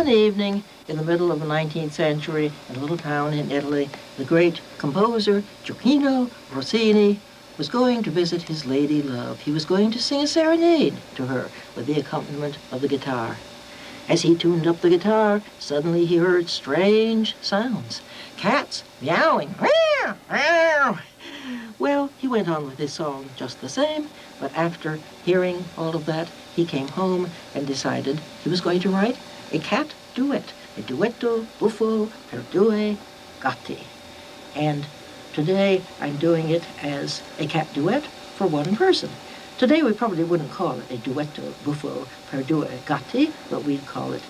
One evening, in the middle of the 19th century, in a little town in Italy, the great composer, Gioachino Rossini, was going to visit his lady love. He was going to sing a serenade to her with the accompaniment of the guitar. As he tuned up the guitar, suddenly he heard strange sounds. Cats meowing. Meow, meow. Well, he went on with his song just the same, but after hearing all of that, he came home and decided he was going to write a cat duet, a duetto, buffo, per due, Gatti. And today I'm doing it as a cat duet for one person. Today we probably wouldn't call it a duetto, buffo, per due, Gatti, but we'd call it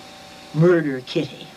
Murder Kitty.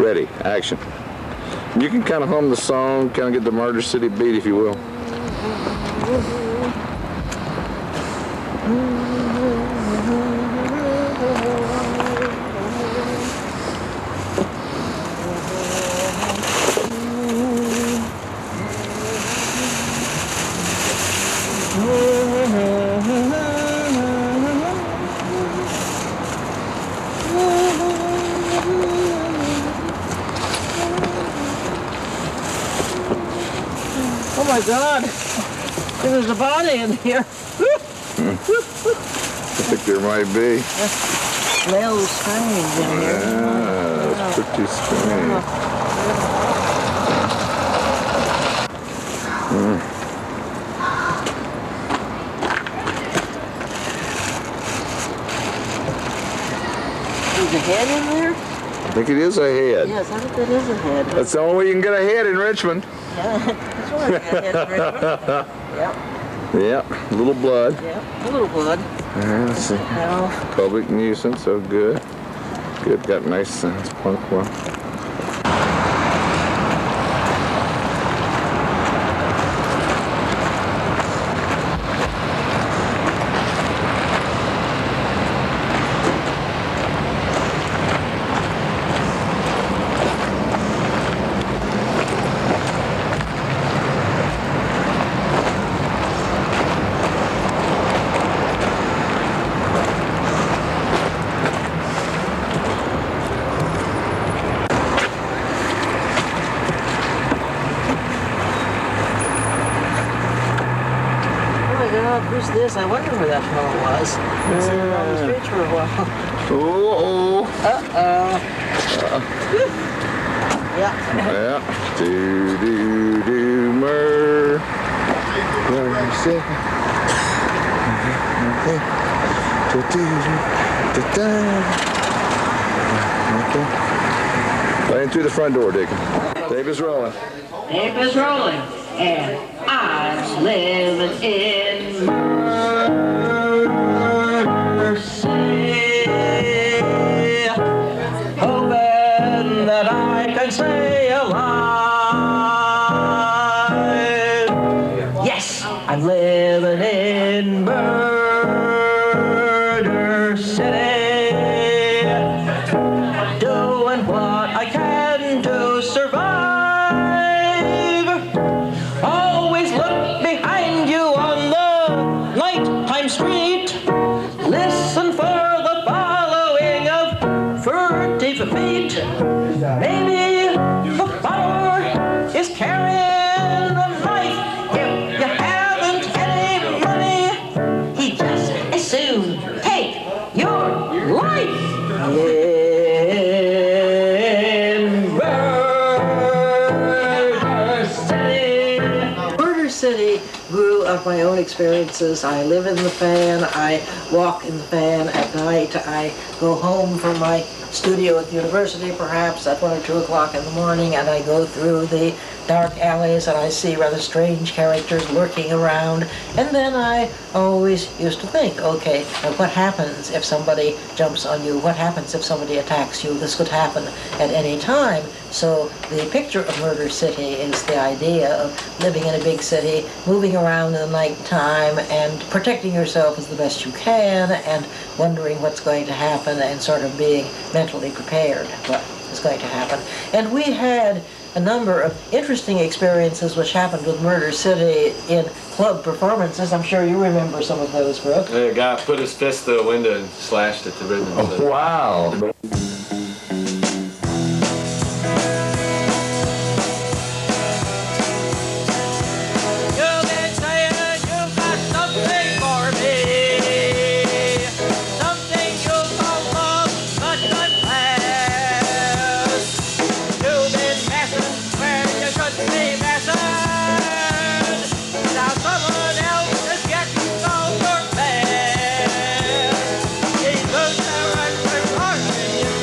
Ready, action. You can kind of hum the song, kind of get the Murder City beat, if you will. Oh my God! There's a body in here. I think there might be. Smells strange in here. Yeah, that's pretty strange. There's a head in there? I think it is a head. Yes, I think that is a head. That's the only way you can get a head in Richmond. Yeah, that's right. A head in Richmond. Yep. Yeah, a little blood. Yeah, a little blood. Let's see. Now, Public nuisance, so good. Good, got nice sounds. Punk one. who's this? I wonder where that fellow was. He's been on the streets for a while. Uh-oh. Uh-oh. Yeah. Yeah. Do, murr. Mercy. Okay. Playing through the front door, Dika. Tape is rolling. Tape is rolling, and I'm living in mercy, hoping that I can stay alive. Yes, I'm living in Murder City, doing what I can to survive. Always look behind you on the nighttime street. Listen for the following of furtive feet. Maybe the follower is carrying a knife. If you haven't any money, he just as soon take your life. In Murder City. Murder City grew of my own experiences. I live in the fan, I walk in the fan at night, I go home from my studio at the university perhaps at 1 or 2 o'clock in the morning, and I go through the dark alleys and I see rather strange characters lurking around, and then I always used to think, okay, now what happens if somebody jumps on you? What happens if somebody attacks you? This could happen at any time. So the picture of Murder City is the idea of living in a big city, moving around in the night time and protecting yourself as the best you can and wondering what's going to happen and sort of being mentally prepared what is going to happen. And we had a number of interesting experiences which happened with Murder City in club performances. I'm sure you remember some of those, Brooke. A guy put his fist through a window and slashed it to Richmond. Oh, wow. You've been saying you've got something for me, something you call love, but unplanned. You've been messing where you shouldn't be messing. Now someone else is getting all your best. He's losing their heart and you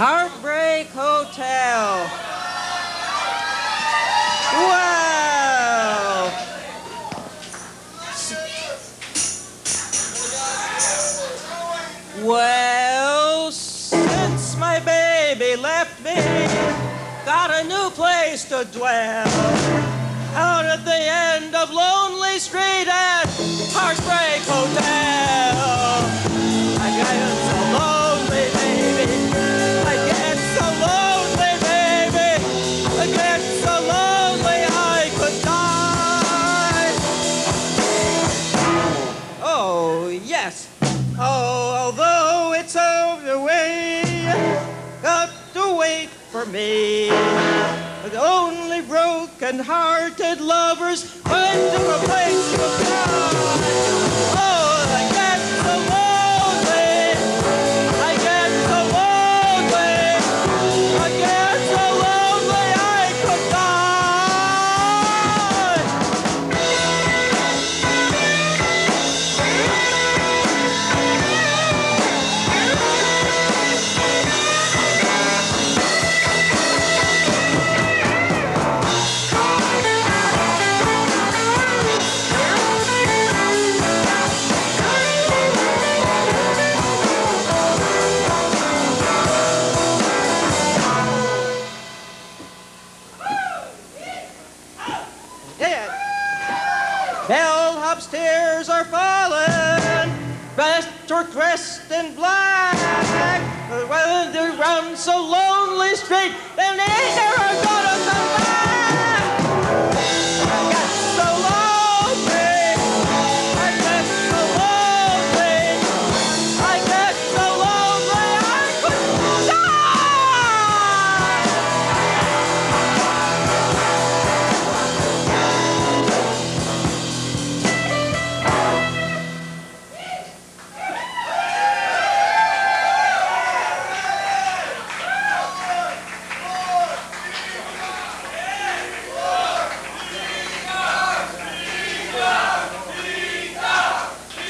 Heartbreak Hotel. Wow. Well, since my baby left me, got a new place to dwell. Out at the end of Lonely Street at Heartbreak Hotel. I get so lonely, baby. I get so lonely, baby. I get so lonely I could die. Oh, yes. Oh, although it's on the way, got to wait for me. But only broken-hearted lovers find a place to cry. Oh, I get so lonely. I get so lonely. I get so lonely I could bellhops' tears are falling, dressed in black. When they run so lonely straight, then they ain't never gonna come back. I get so lonely. I get so lonely. I get so lonely I could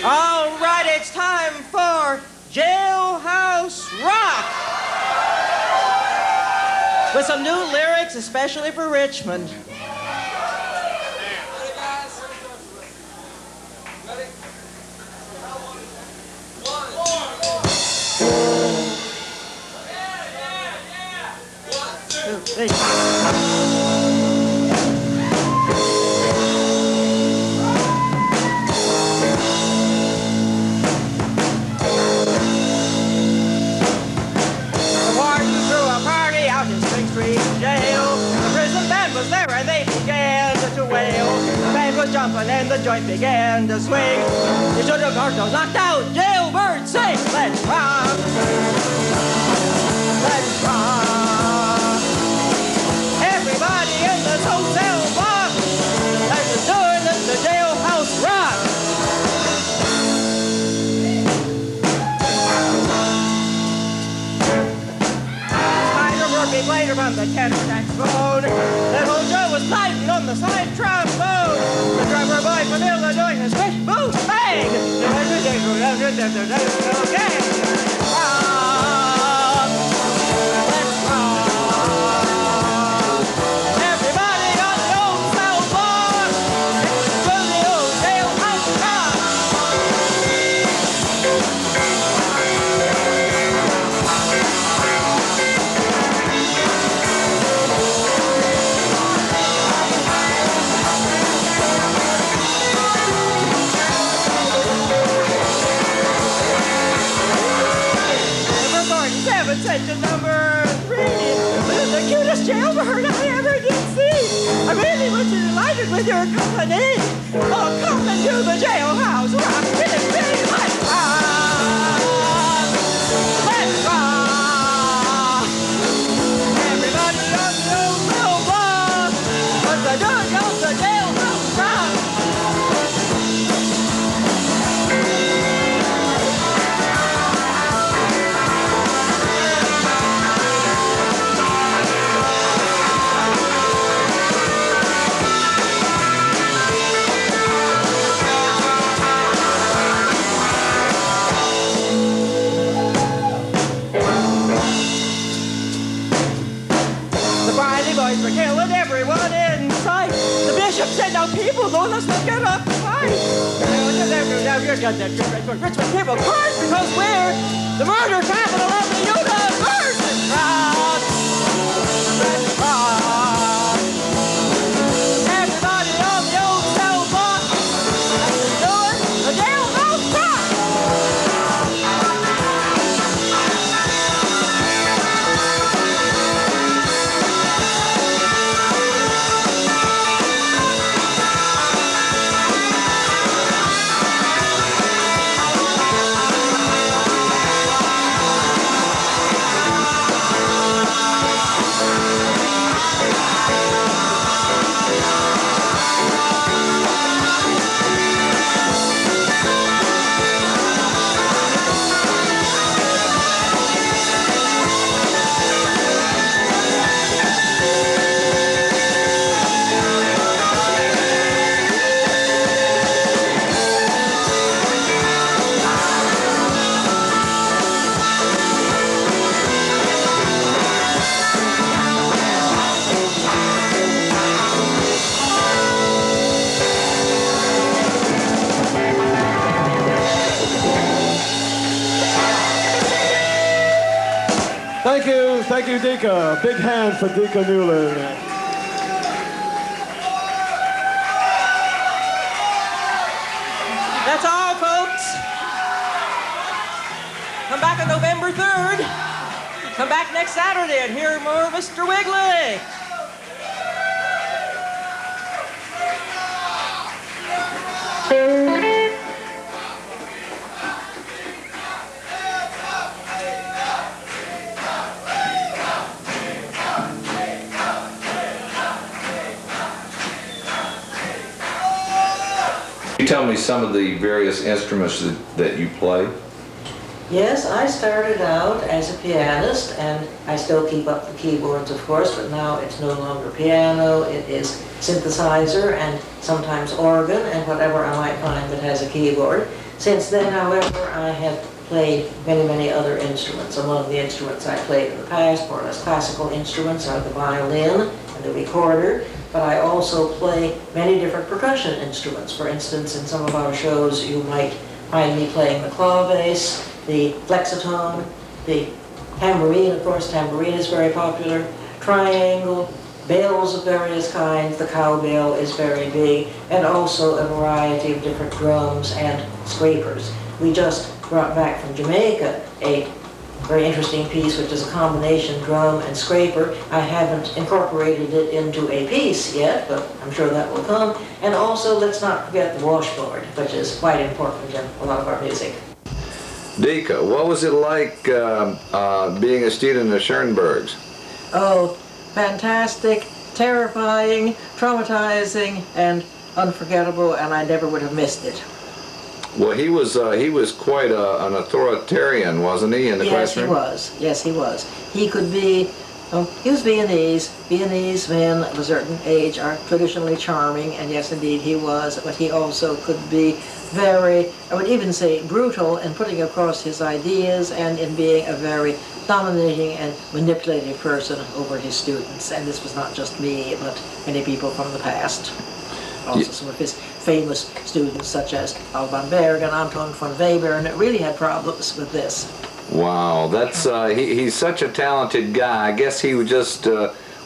All right, it's time for Jailhouse Rock. With some new lyrics, especially for Richmond. Jumping and the joint began to swing. You should have got those knocked out. Jailbird sing. Let's rock. Let's rock. Everybody in this hotel bar. Let's doing it the jailhouse rock. Spider Murphy played from the tenor saxophone. Little Joe was sliding on the side trombone. The drummer boy from Illinois has swish, boom, bang! Okay! Rock! Let's rock! Everybody on the old cell bar! It's the old jailhouse rock! Section number 3. This is the cutest jailbird I ever did see. I really was delighted with your company. Oh, come and do the jailhouse rock. Let's rock. Let's rock. Everybody on the old mill block. What's the doing of the jailhouse rock? Oh, let's not get up and fight. Now you're got that Richmond people, of course, because we're the murder capital of the universe. Everybody on the old cell block, doing the damn most rock. Thank you, Dika. Big hand for Dika Newlin. That's all, folks. Come back on November 3rd. Come back next Saturday and hear more of Mr. Wiggly. Can you tell me some of the various instruments that you play? Yes, I started out as a pianist, and I still keep up the keyboards, of course, but now it's no longer piano, it is synthesizer and sometimes organ and whatever I might find that has a keyboard. Since then, however, I have played many, many other instruments. Among the instruments I played in the past, more or less classical instruments, are the violin and the recorder, but I also play many different percussion instruments. For instance, in some of our shows, you might find me playing the claves, the flexitone, the tambourine, of course, tambourine is very popular, triangle, bells of various kinds, the cowbell is very big, and also a variety of different drums and scrapers. We just brought back from Jamaica a very interesting piece, which is a combination drum and scraper. I haven't incorporated it into a piece yet, but I'm sure that will come. And also, let's not forget the washboard, which is quite important in a lot of our music. Dika, what was it like being a student of Schoenberg's? Oh, fantastic, terrifying, traumatizing, and unforgettable, and I never would have missed it. Well, he was quite an authoritarian, wasn't he, in the classroom? Yes, he was. He could be, he was Viennese. Viennese men of a certain age are traditionally charming, and yes, indeed, he was, but he also could be very, I would even say, brutal in putting across his ideas and in being a very dominating and manipulative person over his students. And this was not just me, but many people from the past. Also some of his famous students, such as Alban Berg and Anton von Webern, really had problems with this. Wow, that's he's such a talented guy. I guess he was just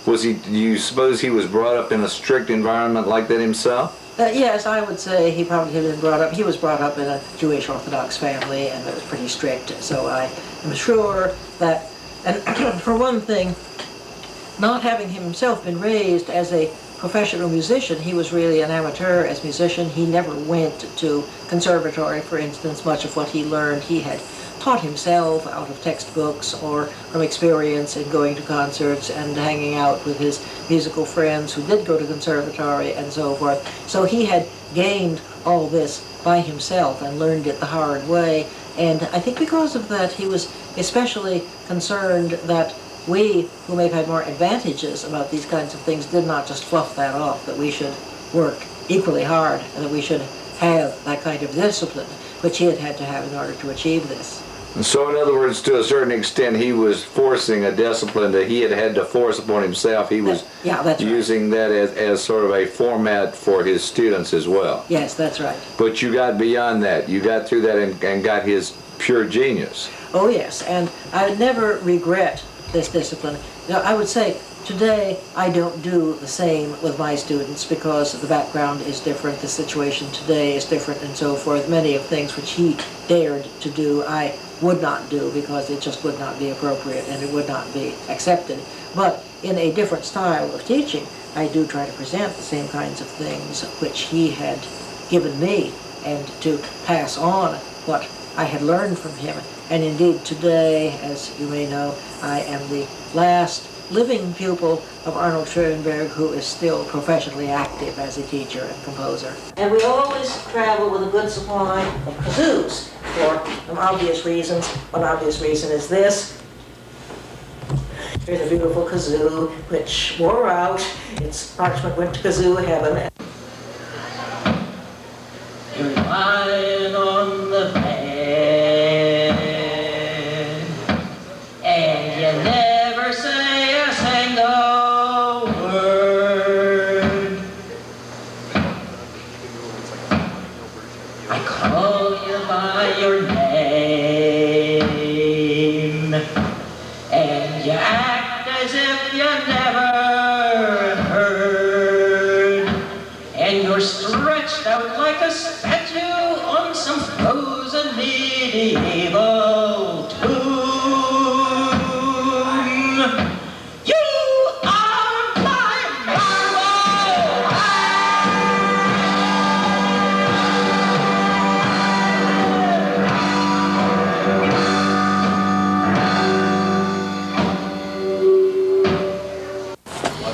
was he? Do you suppose he was brought up in a strict environment like that himself? Yes, I would say he probably had been brought up. He was brought up in a Jewish Orthodox family, and it was pretty strict. So I am sure that, and for one thing, not having himself been raised as a professional musician, he was really an amateur as musician. He never went to conservatory, for instance. Much of what he learned he had taught himself out of textbooks or from experience in going to concerts and hanging out with his musical friends who did go to conservatory and so forth. So he had gained all this by himself and learned it the hard way. And I think because of that, he was especially concerned that we, who may have had more advantages about these kinds of things, did not just fluff that off, that we should work equally hard and that we should have that kind of discipline, which he had had to have in order to achieve this. So in other words, to a certain extent, he was forcing a discipline that he had to force upon himself. He was that's using that as sort of a format for his students as well. Yes, that's right. But you got beyond that. You got through that and got his pure genius. Oh yes, and I would never regret this discipline. Now, I would say today I don't do the same with my students because the background is different, the situation today is different, and so forth. Many of things which he dared to do I would not do because it just would not be appropriate and it would not be accepted. But in a different style of teaching, I do try to present the same kinds of things which he had given me and to pass on what I had learned from him. And indeed today, as you may know, I am the last living pupil of Arnold Schoenberg, who is still professionally active as a teacher and composer. And we always travel with a good supply of kazoos for some obvious reasons. One obvious reason is this. Here's a beautiful kazoo which wore out. Its parchment went to kazoo heaven. You're lying on the bed, and you never say a single word. I call you by your name, and you act as if you never heard, and you're stretched out like a statue on some frozen medieval tomb. You are my marvel!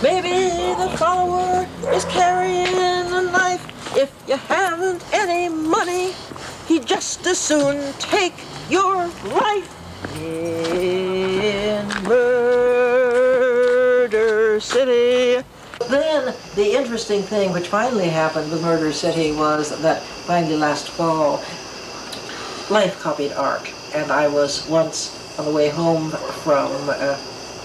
Maybe the follower is carrying a knife. If you haven't any money, he'd just as soon take your life. In Murder City. Then the interesting thing which finally happened with Murder City was that finally last fall, life copied art. And I was once on the way home from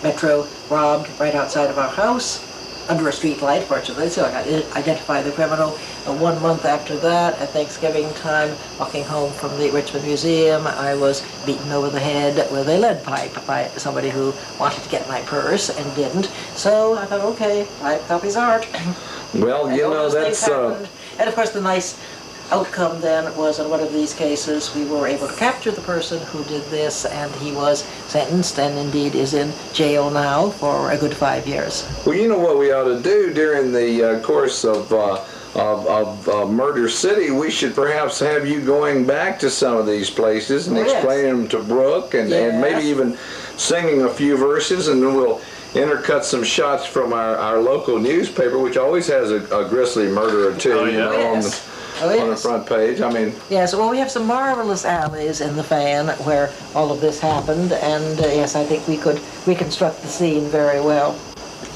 Metro robbed right outside of our house under a street light, fortunately, so I could identify the criminal. 1 month after that, at Thanksgiving time, walking home from the Richmond Museum, I was beaten over the head with a lead pipe by somebody who wanted to get my purse and didn't. So I thought, okay, life copies art. Well, you know, that's... And of course the nice outcome then was in one of these cases we were able to capture the person who did this, and he was sentenced and indeed is in jail now for a good 5 years. Well, you know what we ought to do during the course of Murder City? We should perhaps have you going back to some of these places and explaining them to Brooke and maybe even singing a few verses, and then we'll intercut some shots from our local newspaper, which always has a grisly murder or two, you know, on the front page. I mean, yes. Well, we have some marvelous alleys in the fan where all of this happened, and yes, I think we could reconstruct the scene very well.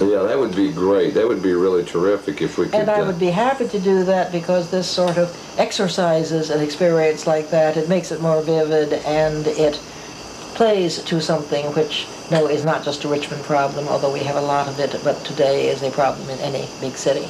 Yeah, that would be great. That would be really terrific if we could. And I would be happy to do that because this sort of exercises an experience like that. It makes it more vivid, and it plays to something which, no, is not just a Richmond problem, although we have a lot of it, but today is a problem in any big city.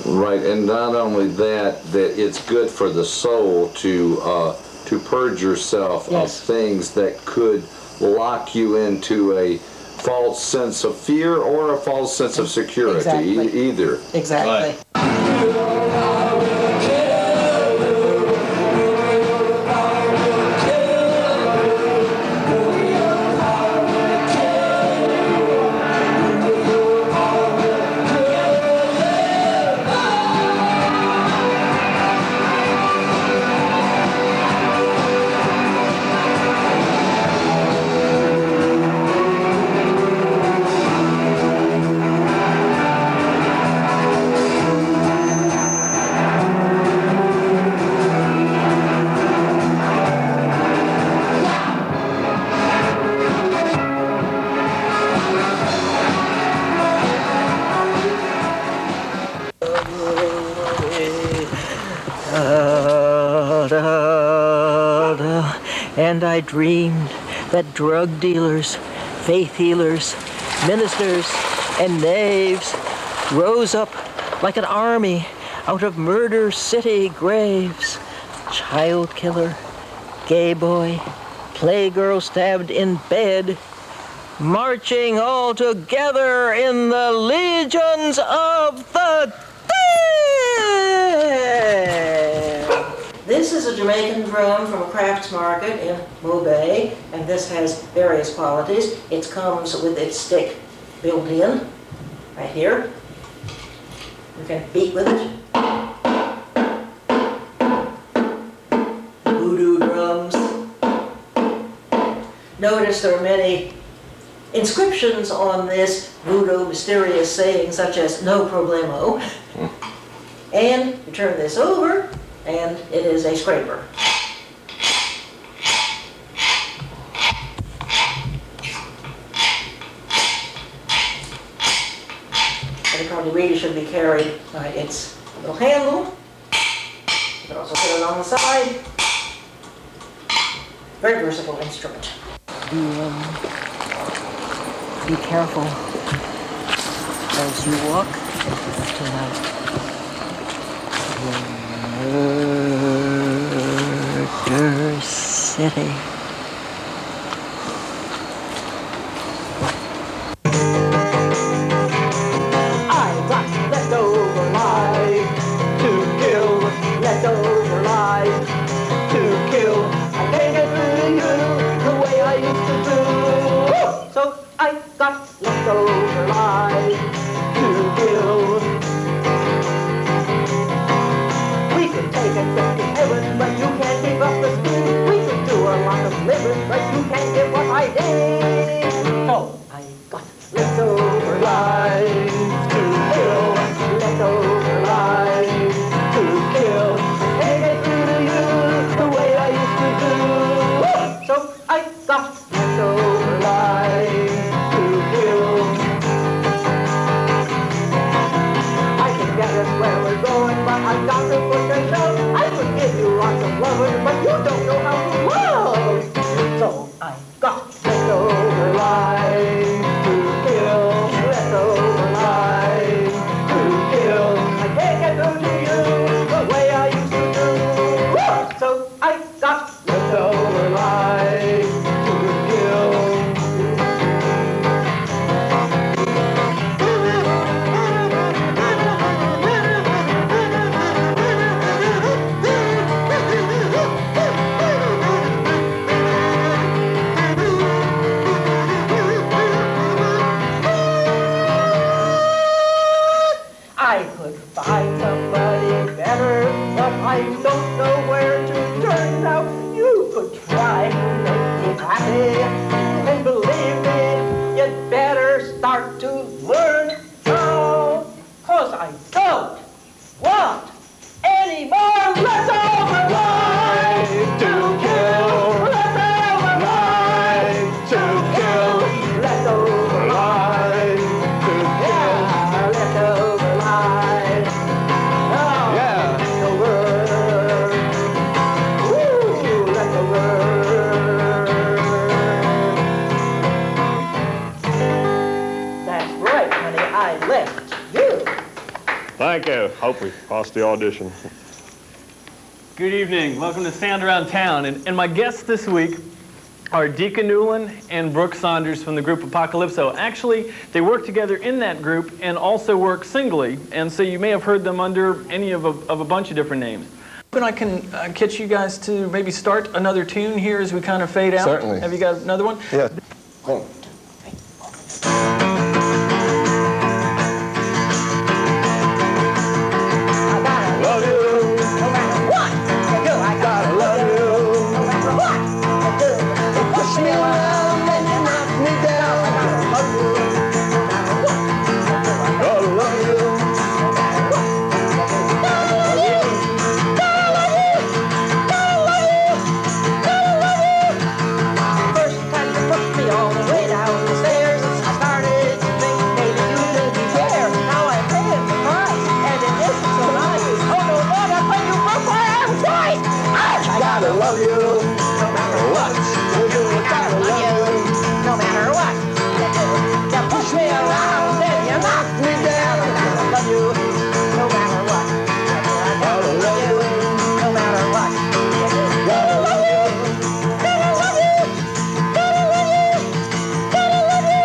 Right, and not only that it's good for the soul to purge yourself of things that could lock you into a false sense of fear or a false sense of security. Exactly. Either. Exactly. And I dreamed that drug dealers, faith healers, ministers, and knaves rose up like an army out of murder city graves. Child killer, gay boy, playgirl stabbed in bed, marching all together in the legions of the dead. This is a Jamaican drum from a crafts market in Mobay, and this has various qualities. It comes with its stick built in, right here. You can beat with it. Voodoo drums. Notice there are many inscriptions on this voodoo mysterious saying, such as "no problemo." And you turn this over, and it is a scraper. And it probably really should be carried by its little handle. You can also put it on the side. Very versatile instrument. Be careful as you walk tonight. Murder City. I got leftover life to kill, leftover life to kill. I can't get rid of you the way I used to do. So I got leftover life to kill. We can take a trip to heaven, but you can't keep up the speed. We can do a lot of living, but you can't get what I did. So I got leftover life to kill, leftover life to kill. Can't get through to you the way I used to do. So I got leftover life to kill. I can get us where we're going, but I've got to push and shove. I could give you lots of loving, but you don't know how to love. So I got leftover life to kill, leftover life to kill. I can't get through to you the way I used to do. So I got leftover life to kill. I could find somebody better, but I don't know where to turn now. You could try to make me happy, and believe me, you'd better start to learn now. 'Cause I don't want any more leftover life to kill, leftover life to kill, leftover life to kill, leftover life. Oh, yeah. Leftover. Woo, leftover. That's right, honey, I left you. Thank you. Hope we passed the audition. Good evening. Welcome to Sound Around Town. And my guests this week are Dika Newlin and Brooke Saunders from the group Apocalypso. Actually, they work together in that group and also work singly, and so you may have heard them under any of a bunch of different names. And I can get you guys to maybe start another tune here as we kind of fade out. Certainly. Have you got another one? Yeah. Love you, no matter what you do. I gotta love you, no matter what you do. You push me around and you knock me down. I gotta love you, no matter what you do. I gotta love you, no matter what you do. Gotta love you, gotta love you, gotta love you, gotta love you. First time you pushed me all the way down the stairs, I started to think maybe you didn't care. Now I'm paying the price, and it isn't so nice. Oh no, Lord, I thought you broke my arm twice. I gotta love you. no matter what you do, you gotta love you, no matter what you do. You push me around and you knock me down, I gotta love you, no matter what you do. I gotta love you, no matter what you do. Gotta love you, gotta love you, gotta love you, gotta love you.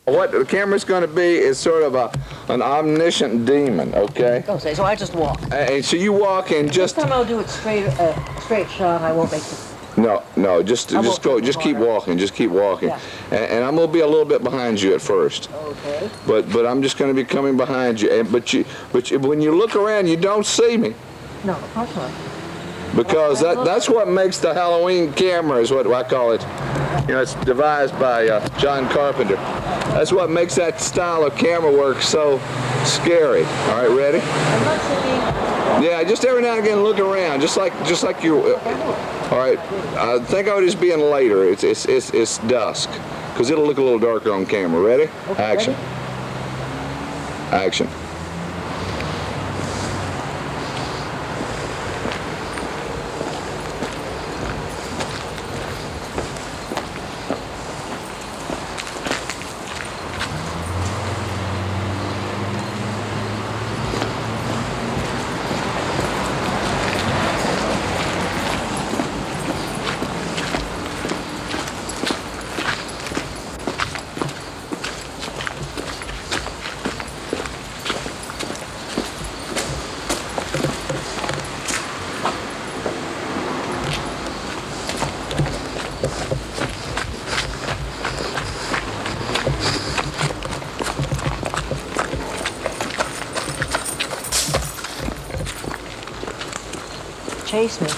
What the camera's going to be is sort of an omniscient demon, okay? Okay, so I just walk. And so you walk and This just time I'll do it straight shot. I won't make the... no, just won't go, go just keep far. walking, just keep walking. Yeah. And I'm going to be a little bit behind you at first. Okay. But I'm just going to be coming behind you. And but when you look around, you don't see me. No, of course not. Because that's what makes the Halloween camera, is what I call it. You know, it's devised by John Carpenter. That's what makes that style of camera work so scary. All right, ready? I'm not saying... Yeah, just every now and again look around, just like you. All right, think of it as being later. It's dusk, because it'll look a little darker on camera. Ready? Okay, Action. ready? Action. Chase me.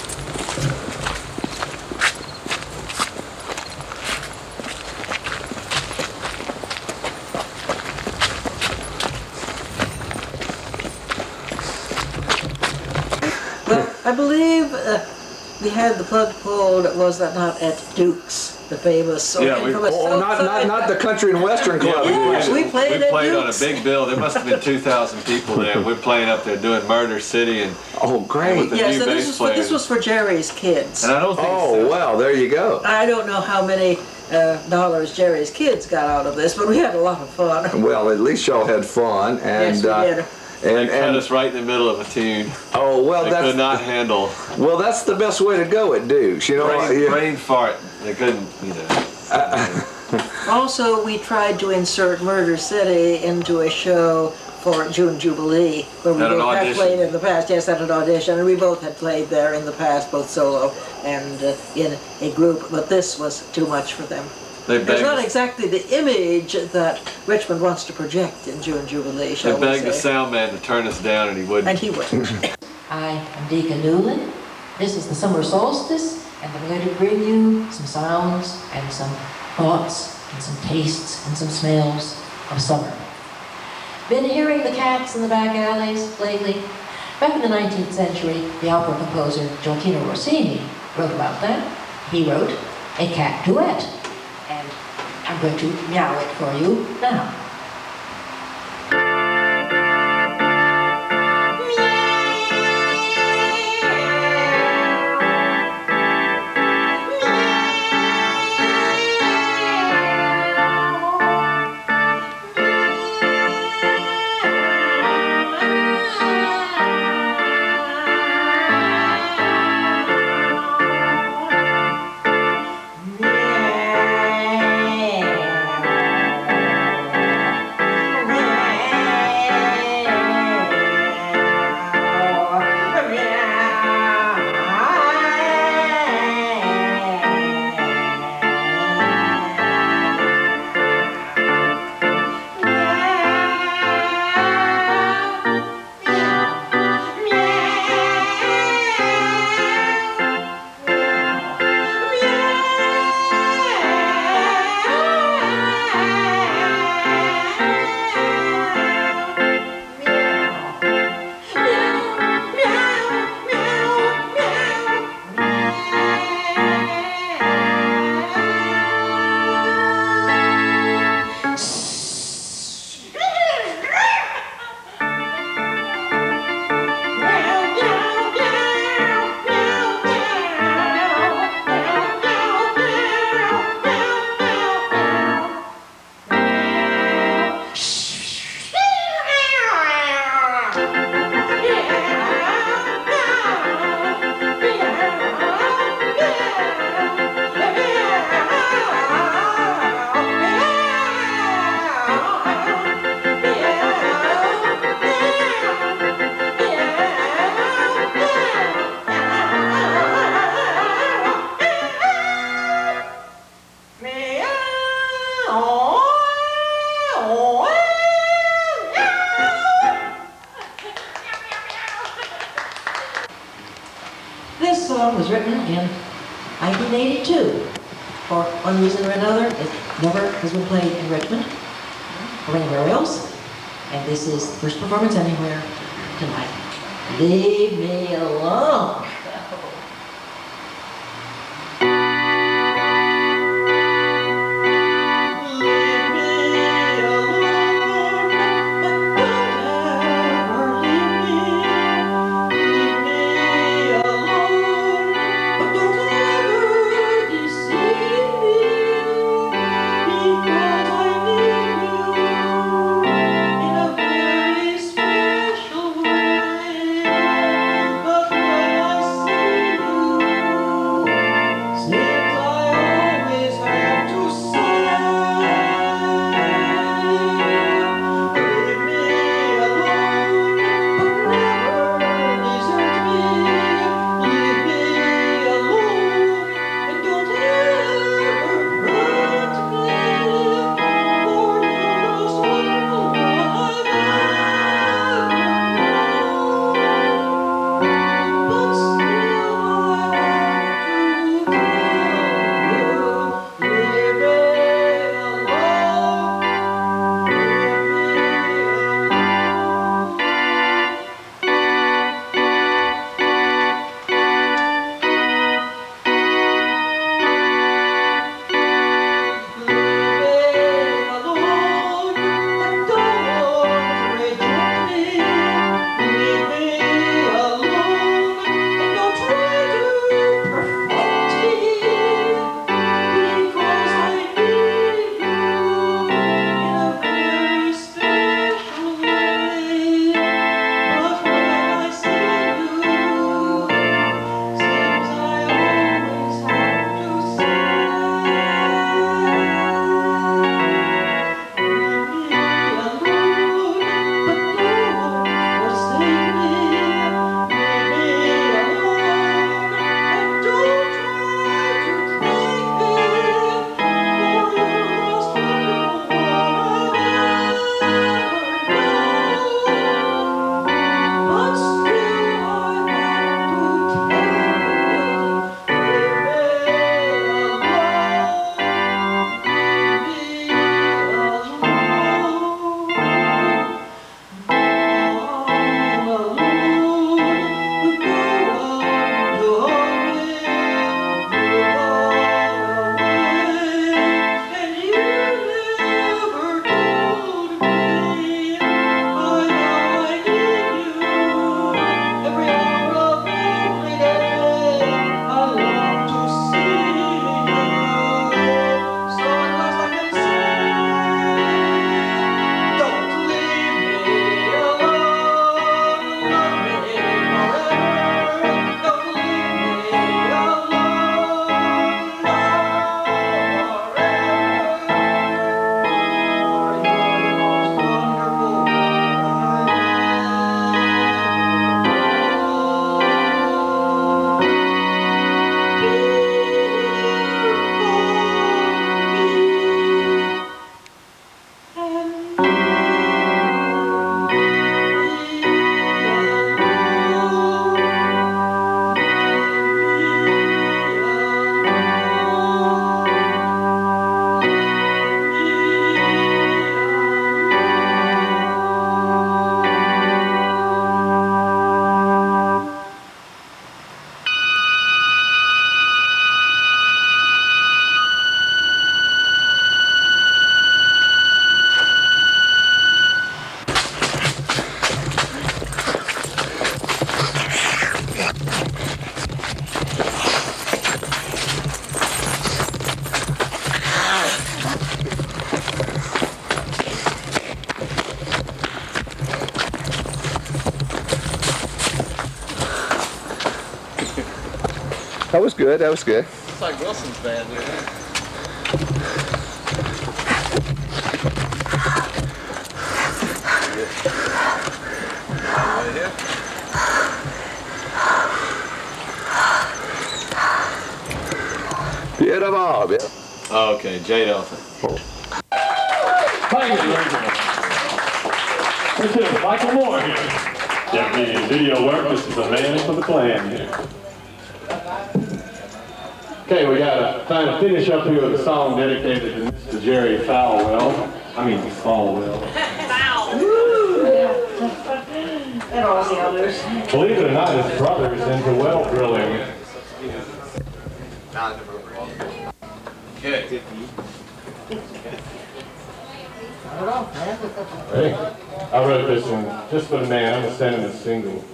Well, I believe we had the plug pulled, was that not at Duke's, the famous... Yeah, not the country and western club. We played at on a Duke's. big bill. There must have been 2,000 people there. We're playing up there doing Murder City and Oh, great. with the Yeah, new so bass player. this was for Jerry's kids. And I don't think Oh, well, there you go. I don't know how many dollars Jerry's kids got out of this, but we had a lot of fun. Well, at least y'all had fun, and Yes, we did. they cut us right in the middle of a tune. oh well, They could that's not handle that's the best way to go at Duke's. You know, brain fart. They couldn't, you know. Also, we tried to insert Murder City into a show for June Jubilee, where we At an both had audition. played in the past. Yes, at an audition, and we both had played there in the past, both solo and in a group, but this was too much for them. They It's begged, not exactly the image that Richmond wants to project in June Jubilee, shall they we begged the say. sound man to turn us down, and he wouldn't. And he wouldn't. I am Dika Newlin. This is the summer solstice, and I'm going to bring you some sounds and some thoughts and some tastes and some smells of summer. Been hearing the cats in the back alleys lately? Back in the 19th century, the opera composer Gioachino Rossini wrote about that. He wrote a cat duet, and I'm going to meow it for you now. in 1982. For one reason or another, it never has been played in Richmond or anywhere else. And this is the first performance anywhere tonight. Leave me alone. That was good. That was good. It's like Wilson's band, dude. Beautiful. Oh, okay, Jade Elephant. Thank you. This is Michael Moore here. Deputy video work. This is the man for the clan here. Okay, we got time to finish up here with a song dedicated to Jerry Falwell. Falwell. And all the others. Believe it or not, his brother is into well drilling. Okay. Ready? I wrote this one just for the man. I'm going to send him a single.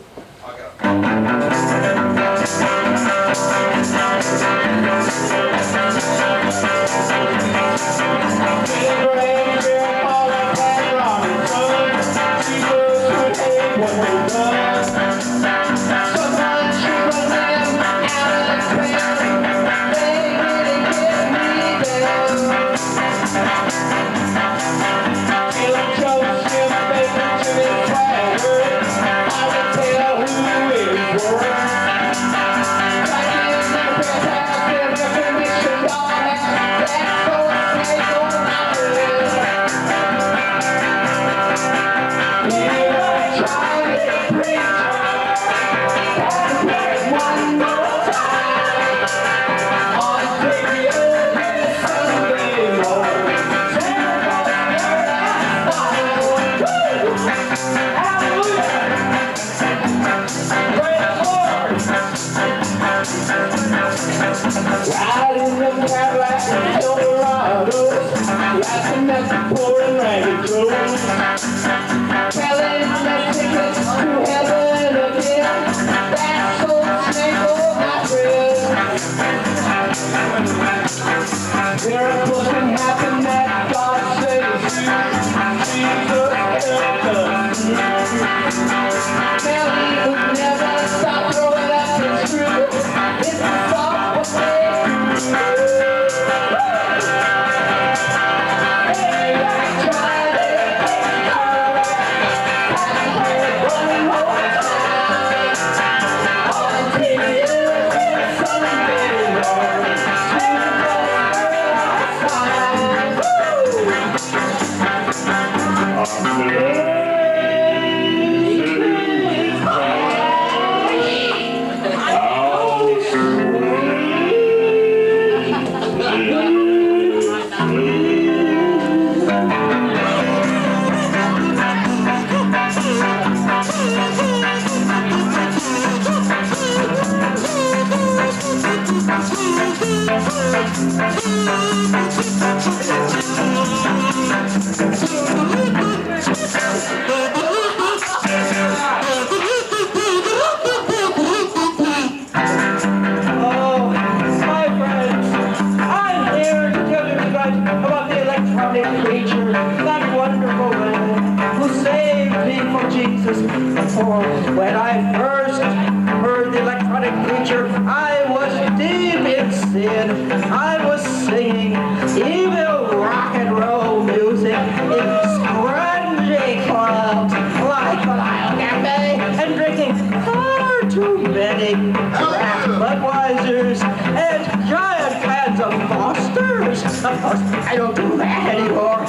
When I first heard the electronic preacher, I was deep in sin. I was singing evil rock and roll music in scrungy clubs like the Lyle Cafe and drinking far too many craft Budweisers and giant cans of Fosters. Of course, I don't do that anymore.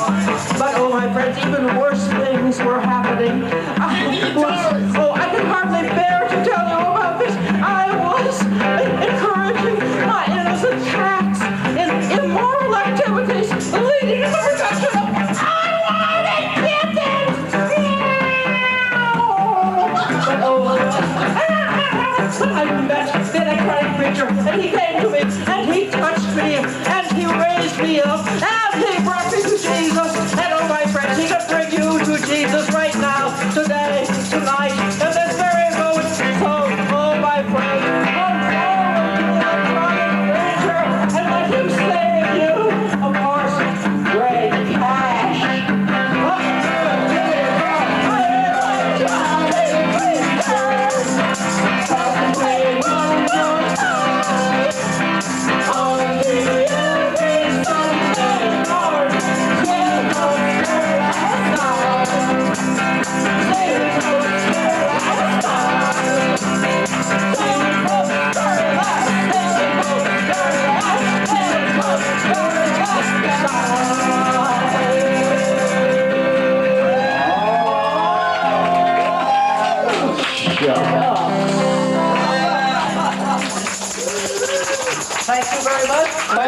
But oh, my friends, even worse things were happening. I can hardly bear to tell you about this. I was encouraging my innocent cats in immoral activities leading to the production of unwanted kittens. But I met the electronic preacher, and he came to me, and he touched me, and he raised me up, and he brought me to Jesus. And oh, my friends, he could bring you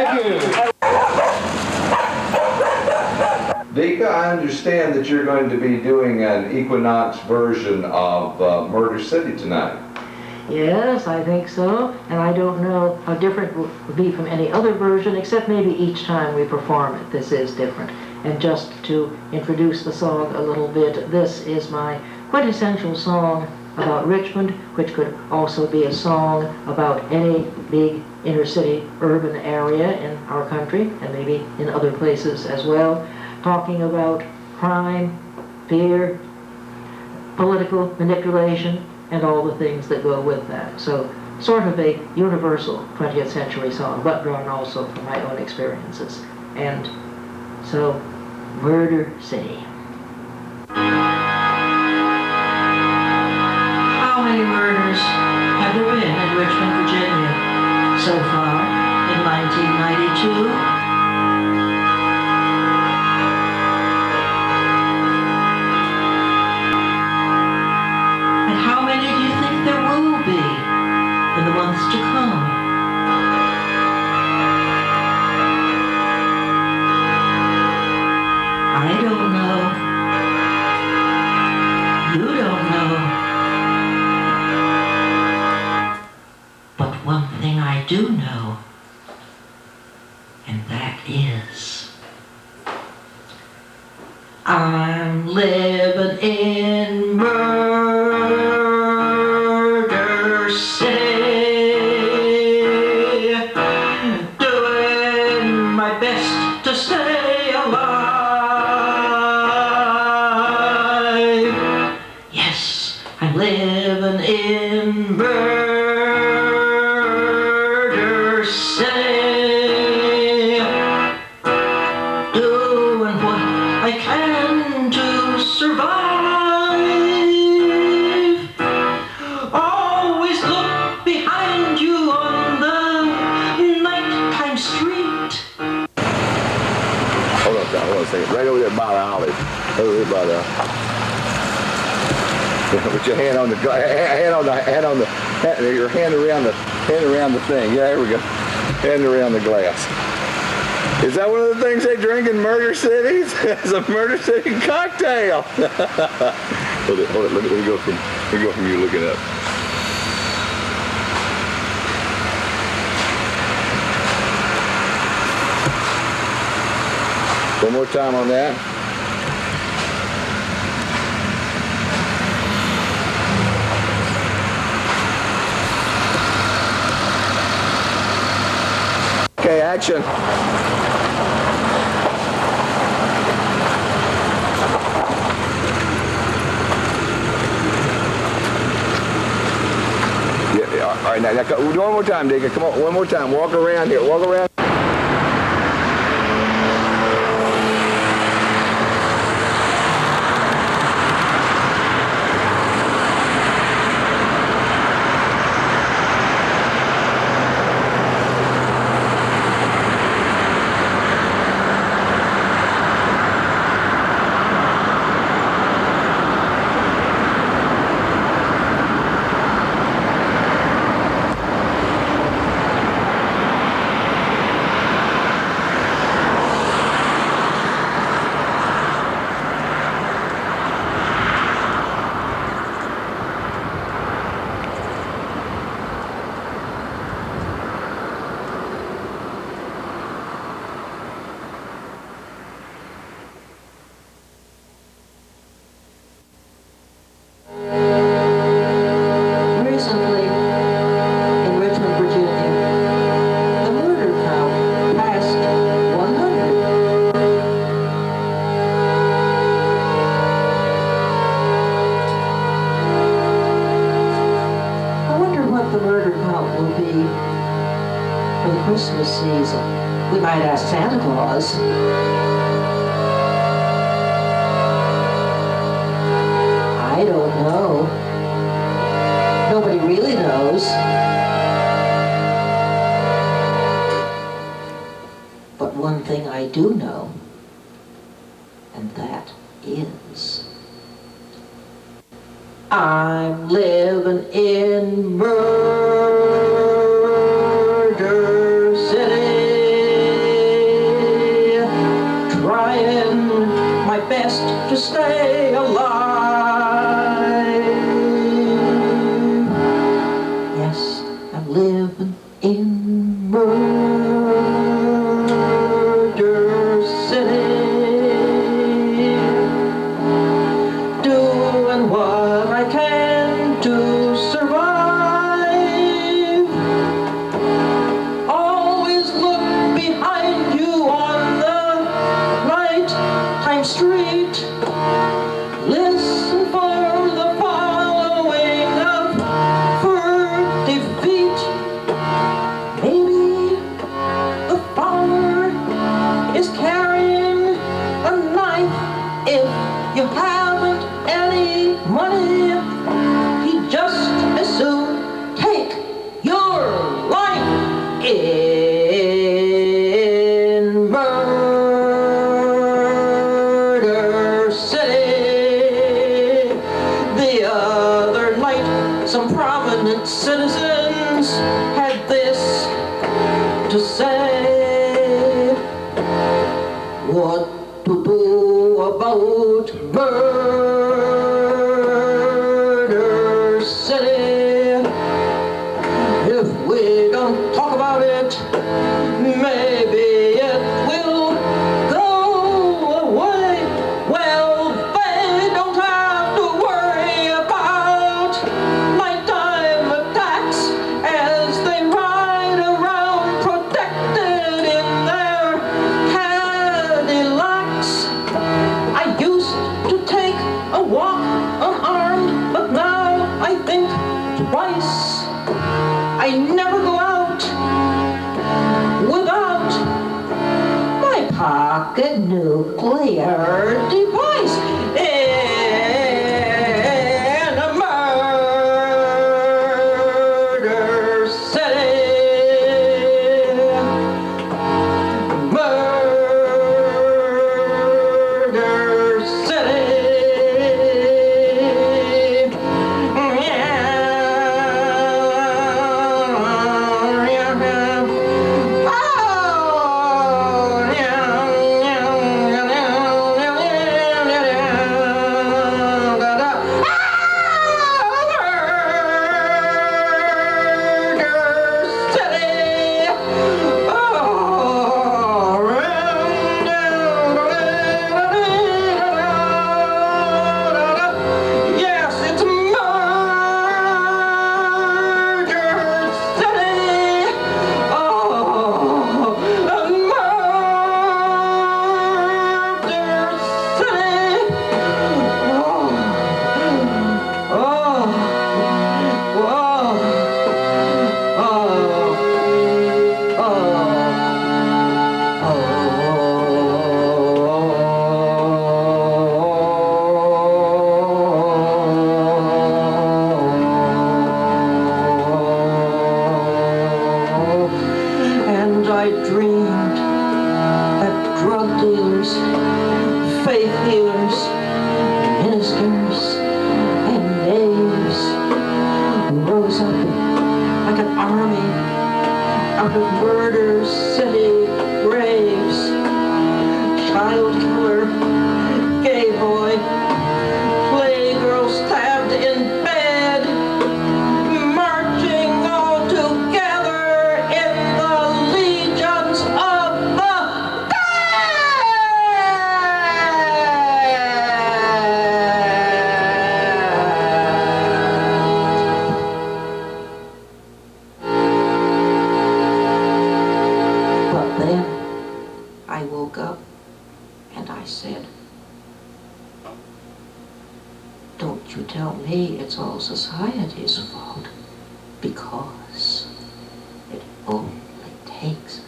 Thank you. Dika, I understand that you're going to be doing an Equinox version of Murder City tonight. Yes, I think so, and I don't know how different it will be from any other version, except maybe each time we perform it, this is different. And just to introduce the song a little bit, this is my quintessential song about Richmond, which could also be a song about any big inner city urban area in our country, and maybe in other places as well, talking about crime, fear, political manipulation, and all the things that go with that. So sort of a universal 20th century song, but drawn also from my own experiences. And so, Murder City. How many murders have there been in Richmond, Virginia so far in 1992? In the months to come. I don't know. You don't know. But one thing I do know, and that is I'm living in Murder City. To stay alive. Yes, I'm living in Murder City, doing what I can to survive. Always look behind you on the nighttime street. Hold on a second. Right over there by the olive. Over there by the. Put your hand on the your hand around the thing. Yeah, there we go. Hand around the glass. Is that one of the things they drink in Murder Cities? It's a Murder City cocktail. Hold it. Let me go from you looking up. One more time on that. Okay, action. Yeah, all right, now do one more time, Dika. Come on, one more time. Walk around here. Walk around. Christmas season. We might ask Santa Claus. I don't know. Nobody really knows. But one thing I do know, and that is I'm living in Murder City. best to stay alive. Yes, I'm living in Murder City, doing what I can to survive. Always look behind you on the nighttime street. Listen for the following of furtive feet. Maybe the follower is carrying a knife. If you haven't any money, he'd just as soon take your life. In Murder City, the other night, some prominent citizens had this to say. What to do about Murder City? If we don't talk about it, maybe it will go away. Well, they don't have to worry about nighttime attacks as they ride around protected in their Cadillacs. I used to take a walk unarmed, but now I think twice. I never go out without my pocket nuclear device. In a Murder City, Murder City. Yes, it's Murder City. Oh, Murder City. Oh, and I dreamed that drug dealers, faith healers, ministers, and knaves rose up like an army out of Murder City graves. Child killer, gay boy, playgirl stabbed in bed, marching all together in the legions of the But then I woke up and I said, don't you tell me it's all society's fault, because it only takes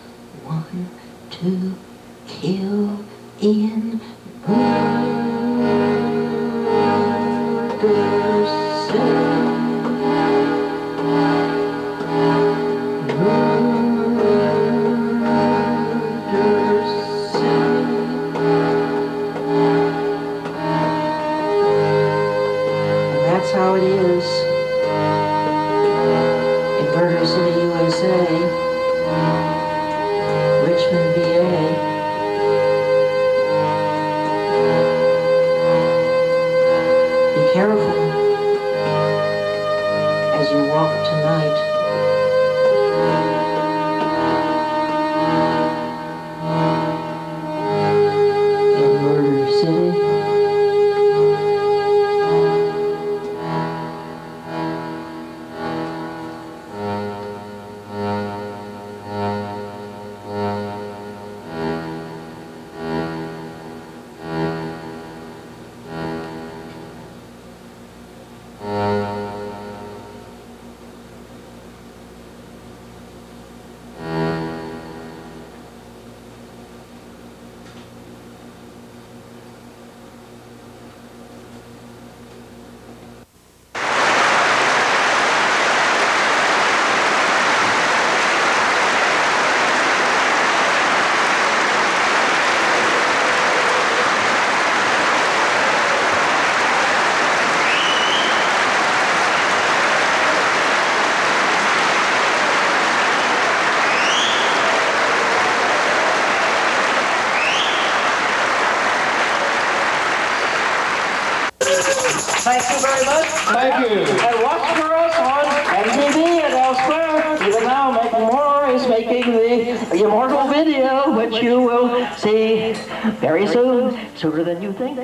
one to kill in Murder City. That's how it is in Murder City, USA, Richmond, VA. careful as you walk tonight. In Murder City. Thank you very much. Thank you. And watch for us on MTV and elsewhere. Even now, More is making the immortal video, which you will see very soon, sooner than you think.